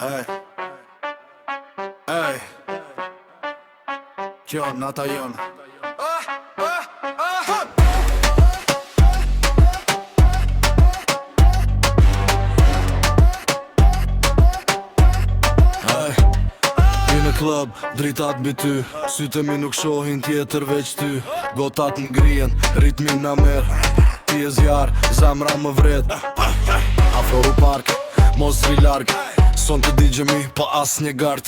Ej, ej, kjo nata jon. Në klub, dritat mbi ty, sytë mi nuk shohin tjetër veç ty. Gotat m'grien, ritmin na merr, ti e zjarë, zemra më vret. Afro u park, mos ri larg, son të digjemi pa as një gard.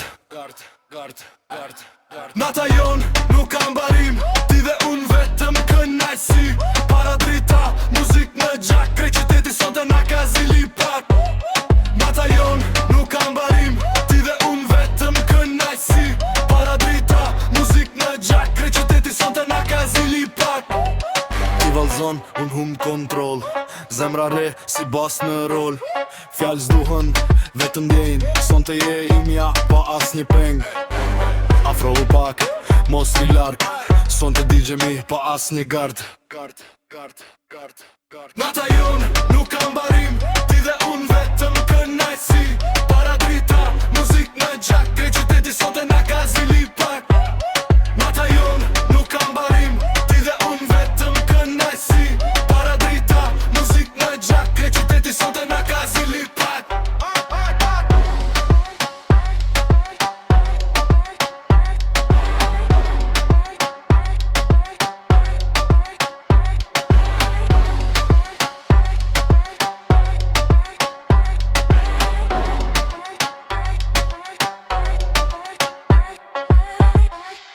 Nata jon nuk kam barim, ti dhe unë vetëm kënaqësi. Para drita, muzik në gjak, krejt qyteti sonte na ka zili pak. Nata jon nuk kam barim, ti dhe unë vetëm kënaqësi. Para drita, muzik në gjak, krejt qyteti sonte na ka zili pak. Ti vallzon, unë hum kontrol, zemra re si bas në rol. Fjall s'duhen, vetëm djejn, sonte je imja pa as një peng. Afro u pak, mos ri larg, son të digjemi pa as një gard. Nata jon